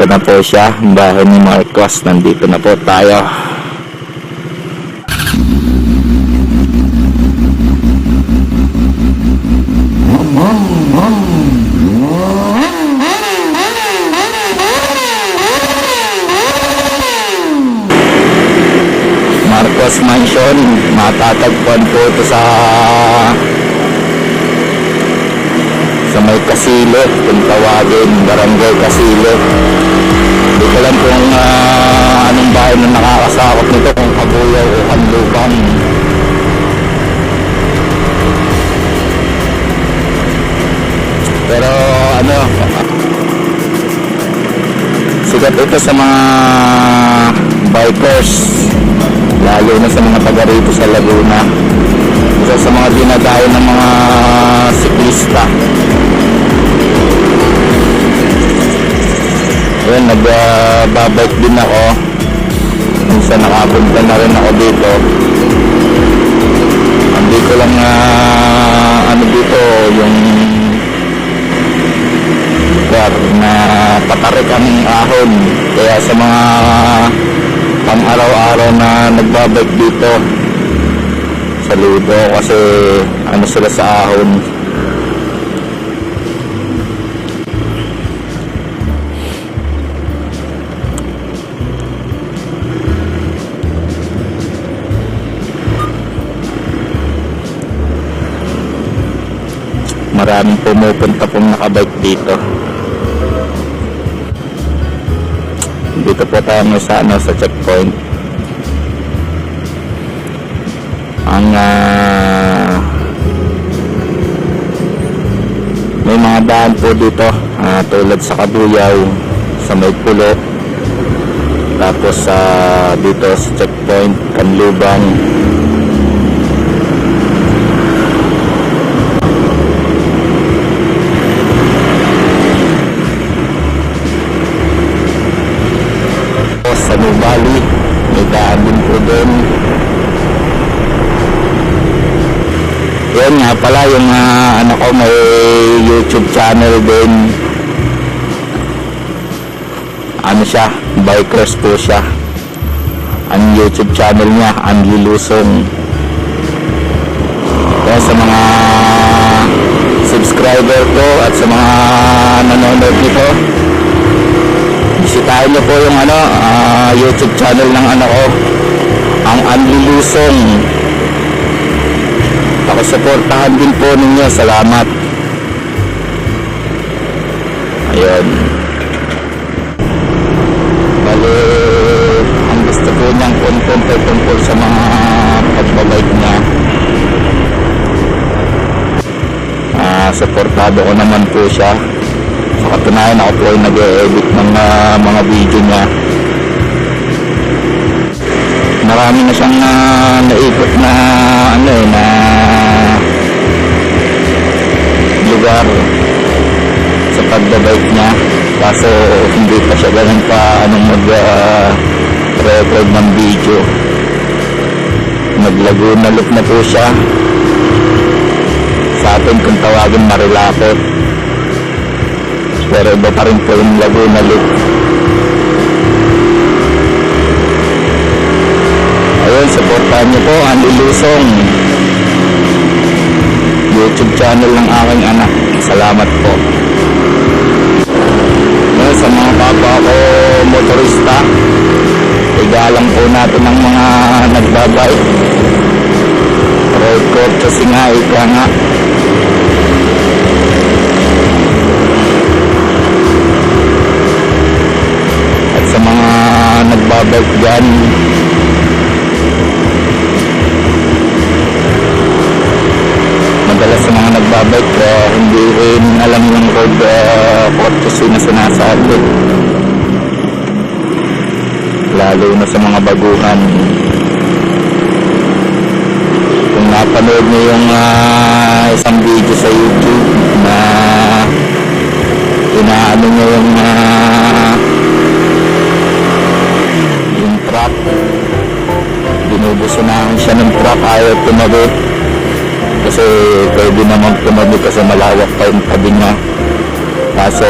na po siya, bahay ni Marcos. Nandito na po tayo. Marcos Mansion, matatagpuan po ito sa may Kasilot, kung tawagin, Barangay Kasilot. Hindi ko lang kung anong bahay na nakakasakop nito, kung Kabuyaw o Kanlubang. Pero sikat ito sa mga bikers, lalo na sa mga taga rito sa Laguna, isa sa mga dinadayo ng mga siklista. Ayan, nagbabike din ako. Minsan nakapunta na rin ako dito. Hindi ko lang dito yung lugar na patarik ang ahon. Kaya sa mga pang araw-araw na nagbabike dito, saludo kasi sila sa ahon. Maraming pumupunta pong nakabike dito. Dito po tayo sa checkpoint. May mga daan po dito, tulad sa Kabuyaw, sa may Pulo, tapos dito sa checkpoint Kanlubang. Sa Nubali, may daan din po doon. Yan nga pala yung may YouTube channel din. Siya, bikers po siya. Ang YouTube channel niya, Anli Lusong. Kaya sa mga subscriber ko at sa mga nanonood nito, bisitahin niyo po yung YouTube channel ng ko, ang Anli Lusong. Pakisuportahan din po ninyo. Salamat. Ayun. Bali, ang gusto po niyang tungkol sa mga pagbabike niya. Suportado ko naman po siya. Sa katunayan, ako po ay nag-edit ng mga video niya. Marami na siyang naikot na lugar sa pagbabike niya, kaso hindi pa siya ganun pa mag-record ng video. Nag-Laguna Loop na po siya. Sa atin kung tawagin Marilapot, pero iba pa rin po yung Laguna Loop. Ayun, supportahan niyo po Anli Lusong, YouTube channel ng aking anak. Salamat po. Sa mga papa ko motorista, igalang po natin ang mga nagbabike. Road court kasi nga, ika nga. At sa mga nagbabike dyan, madalas sa mga nagbabike, hindi rin alam yung road courtesy na sinasabi, lalo na sa mga baguhan. Kung napanood niyo yung isang video sa YouTube na inaano niyo yung truck, binubusunahan siya ng truck, ayaw tumabi. Kasi pwede naman tumabi kasi malawak pa yung tabi niya. Kaso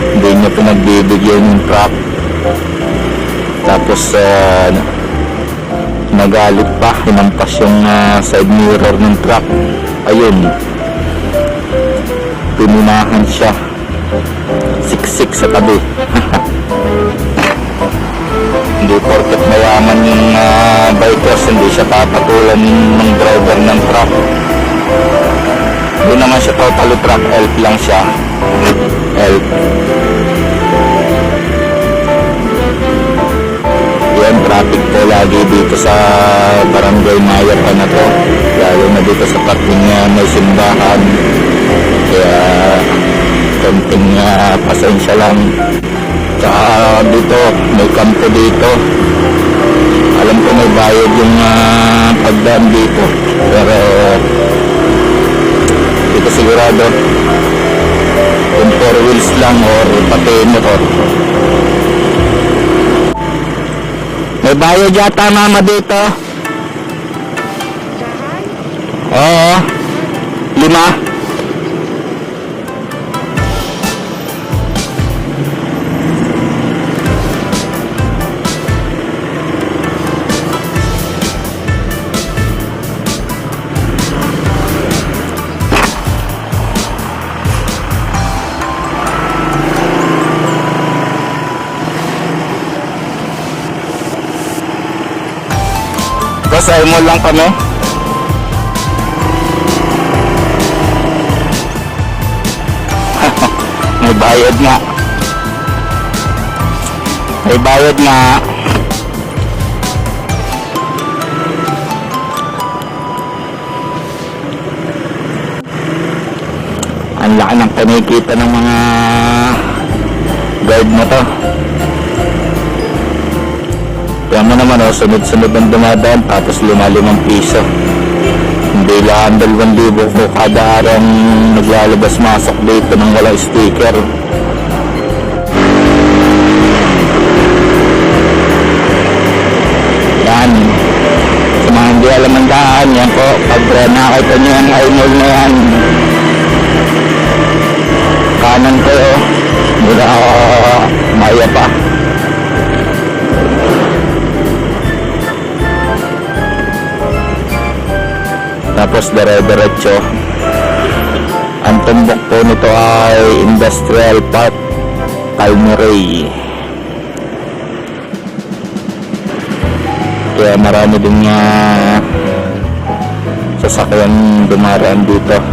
Hindi niya pinagbibigyan yung truck. Tapos nagalit pa, hinampas yung side mirror ng truck. Ayun, pinunahan siya, siksik sa tabi. Hindi porket mayaman yung bikers, hindi siya papatulan ng driver ng truck. Hindi naman siya totally truck, help lang siya, help. Yan, traffic po lagi dito sa Barangay Mayapan na to, lalo na dito sa parking may simbahan. Kaya konting pasensya lang. Tsaka dito may kampo dito, alam ko may bayad yung pagdaan dito, pero dito sigurado kung 4 wheels lang or pati motor. May bayad yata mama dito. Oo, 5. Pasay mo lang kami. May bayad nga. May bayad nga. Ang laki ng kinikita ng mga guard mo to. Kaya mo naman sunod-sunod ang dumadaan, tapos 5 piso. Hindi lang 2,000 ko kada araw naglalabas-masok dito ng walang sticker. Yan, sa mga hindi alam ang daan, yan po, pag nakita nyo yung I-mall na yan, kanan ko mula Maya pa. Tapos dire-diretso. Ang tumbok po nito ay Industrial Park Palmyray. Kaya marami din sasakyan dumaraan dito.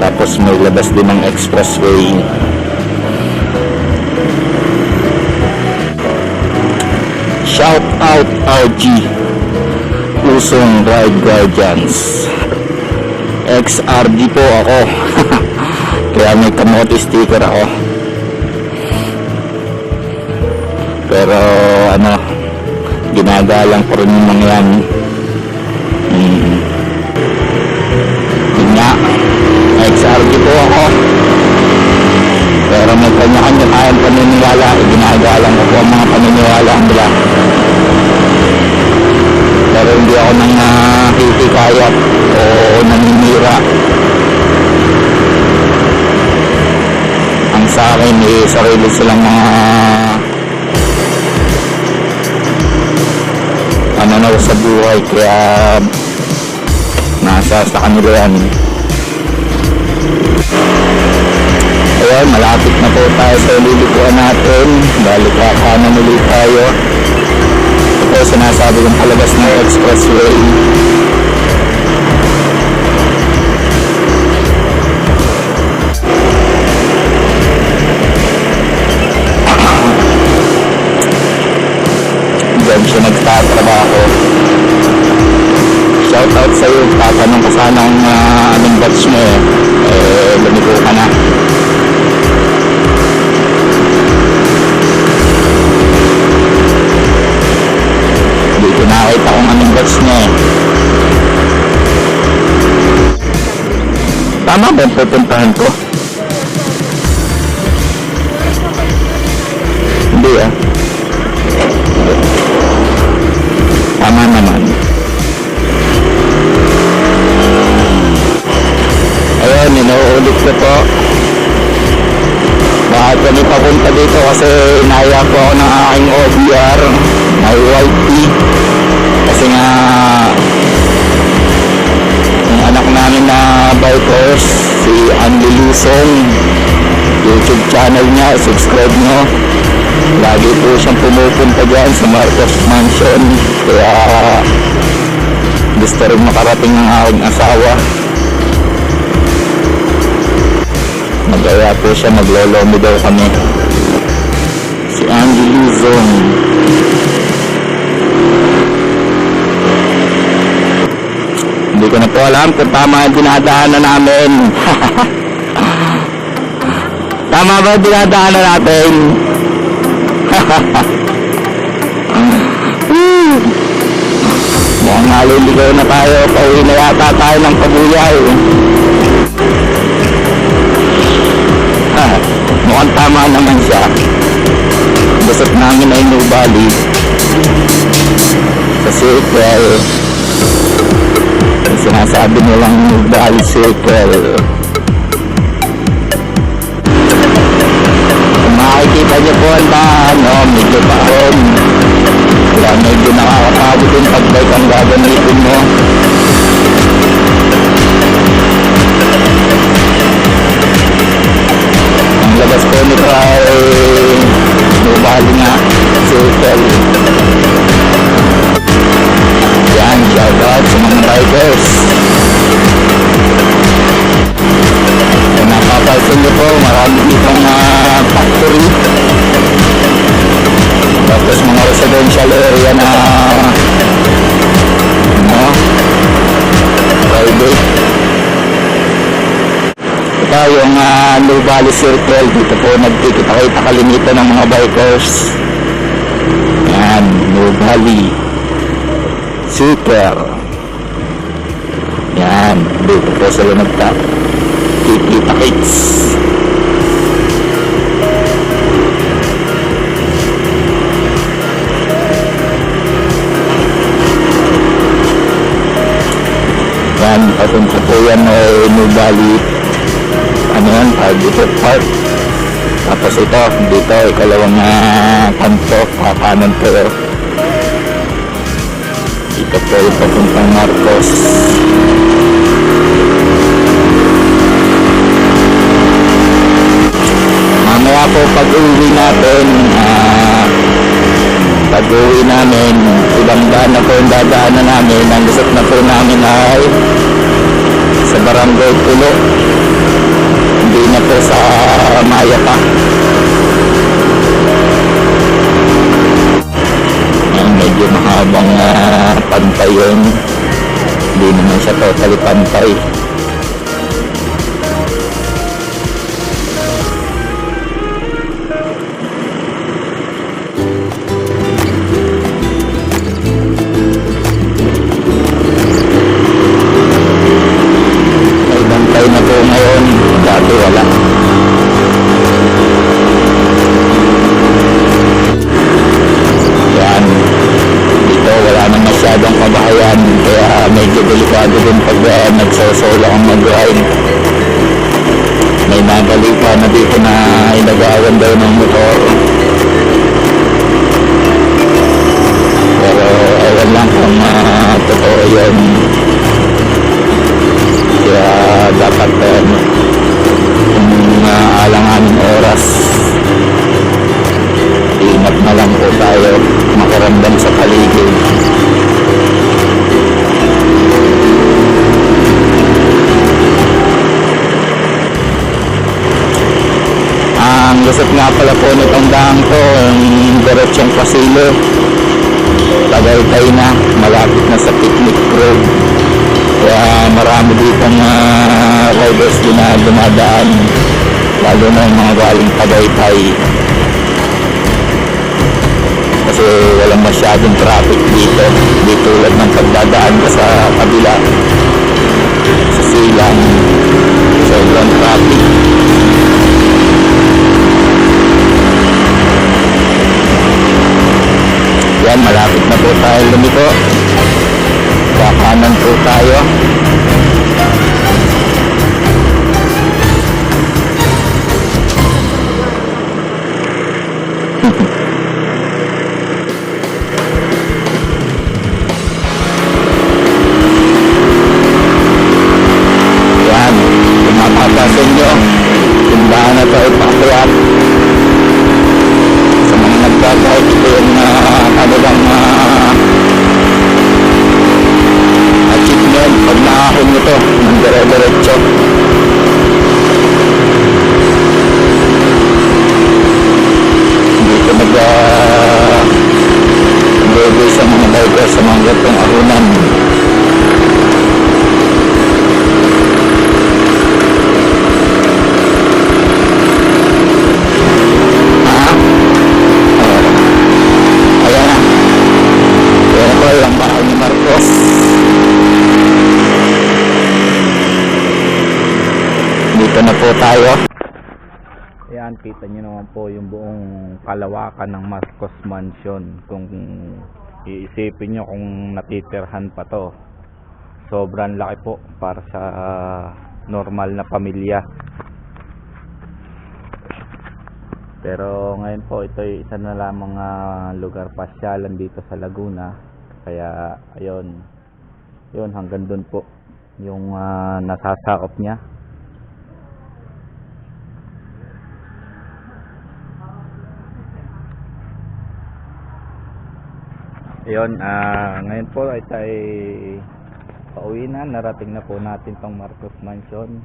Tapos may labas din ng expressway. Shout out RG Usong Ride Guardians. XRD po ako. Kaya may kamote sticker ako. Pero ginagalang ko rin yung mga yan. Yun nga, XRD po ako. Pero may kanya-kanya tayong paniniwala. Ginagalang ko po ang mga paniniwala nila. Pero hindi ako nang hihikayat o naninira. Ang sa akin sarili silang mga sa buhay, kaya nasa sa kanila yan. Ayan, malapit na po tayo sa lilikuan natin. Balik kanan ulit tayo. Ito sinasabi kong palabas ng expressway. Diyan siya nagtatrabaho. Shoutout sa iyo. Tatanong ko sana ang anong batch mo lumigo ka na. Hindi ko nakita kung anong batch niya Tama ba ang pupuntahan ko? Hindi tama naman. Ayun, inuulit ko po. Baka Bakit kami papunta dito kasi inaya po ako ng aking OBR, my wifey. Kasi nga, yung anak namin na bikers, si Andy Lusong, YouTube channel niya, subscribe nyo. Lagi po siyang pumupunta dyan sa Marcos Mansion. Kaya gusto rin makarating ng aking asawa. Magaya po siya, maglolomi daw kami. Si Andy Luzon. Hindi ko na po alam kung tama yung dinadaanan namin. Tama ba yung dinadaanan natin? Mukhang naliligaw na tayo. Pauwi na yata tayo ng Kabuyay. Mukhang tama naman siya. Gusot namin ay Nubali sa circle. Sinasabi nilang Nubali circle. Kung makikita niyo po ang daan, medyo baon. Kaya medyo nakakapagod yung pagbike ang gagamitin mo. Labas ko nito ay Nubali nga circle. Yan, shout out sa mga bikers. Kung napapansin nyo po, marami ditong factory. Tapos mga residential area na private. Ito yung Nubali circle. Dito po nagkikita-kita kalimitan ng mga bikers. Yan, Nubali circle. Yan, dito po sila nagkikita-kits. Yan, patunta po yan Nubali Private Park. Tapos ito, dito ikalawang kanto, kapanan po. Dito po yung papuntang Marcos. Mamaya po pag-uwi natin, pag-uwi namin, ibang daan na po yung dadaanan namin. Ang lusot na po namin ay sa Barangay Pulo. Hindi na po sa Maya pa. Medyo mahabang pantay yun. Hindi naman siya totally pantay. May bantay na po ngayon. Dati wala. Yan. Dito wala na masyadong kabahayan. Kaya medyo delikado din pag nagsosolo ang mag-ride. May nabalita na dito na inagawan daw ng motor. Pero ewan lang kung totoo yun. Kaya dapat kung alang-alang oras, ingat na lang po tayo, makiramdam sa paligid. Ang lusot nga pala po nitong daan ko, yung diretsong Pasilo, Tagaytay na, malapit na sa Picnic Road. Kaya marami ditong riders din na dumadaan, lalo na yung mga galing Tagaytay. Kasi walang masyadong traffic dito. Di tulad ng pagdadaan ka sa kabila, sa Silang, sobrang traffic. Yan, malapit na po tayo lumiko. Kakanan po tayo. sa inyo. Tindahan na to ay pakyat. Sa mga nagdadahit ito yung kanilang achievement. Pag nakahon nyo to, ng dire-diretso. Dito nag-deliver sa mga driver sa mga gatong ahunan. Ang bahay ni Marcos. Dito na po tayo. Ayan, kita nyo naman po yung buong kalawakan ng Marcos Mansion. Kung iisipin nyo kung natitirhan pa to, sobrang laki po para sa normal na pamilya. Pero ngayon po ito ay isa na lamang lugar pasyalan dito sa Laguna. Kaya ayun, yun hanggang dun po yung nasasakop niya. Ayun, ngayon po ay tayo pauwi na, narating na po natin tong Marcos Mansion.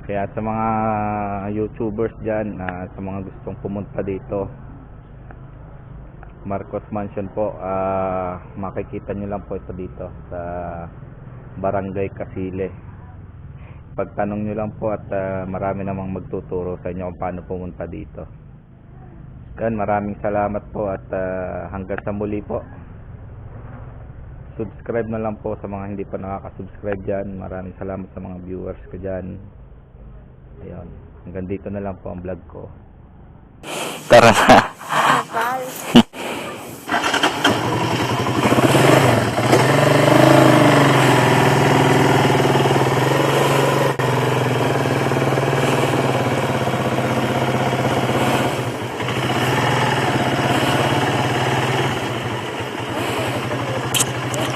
Kaya sa mga YouTubers dyan, sa mga gustong pumunta dito, Marcos Mansion po, makikita nyo lang po ito dito sa Barangay Casile. Pagtanong nyo lang po at marami namang magtuturo sa inyo kung paano pumunta dito. Yan, maraming salamat po at hanggang sa muli po. Subscribe na lang po sa mga hindi pa nakaka-subscribe dyan. Maraming salamat sa mga viewers ko dyan. Ayun, hanggang dito na lang po ang vlog ko. Tara na.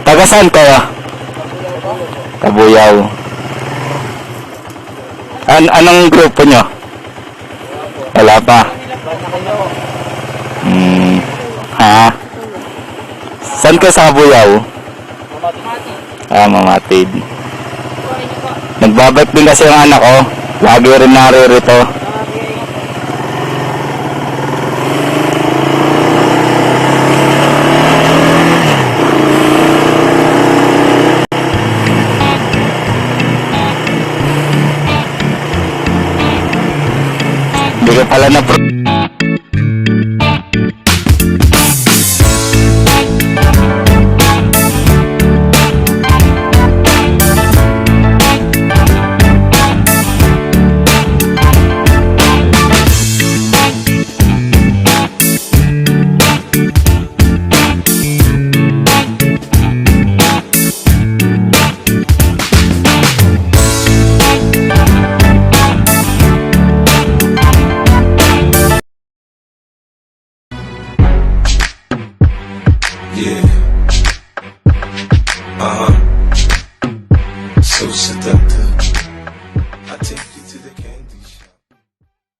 Taga saan kayo? Kabuyaw. Anong grupo nyo? Wala pa. Ha? Saan ka sa Kabuyaw? Mamatid. Nagbabike din kasi yung anak ko. Lagi rin naririto. Hindi ko pala na So seductive. I take you to the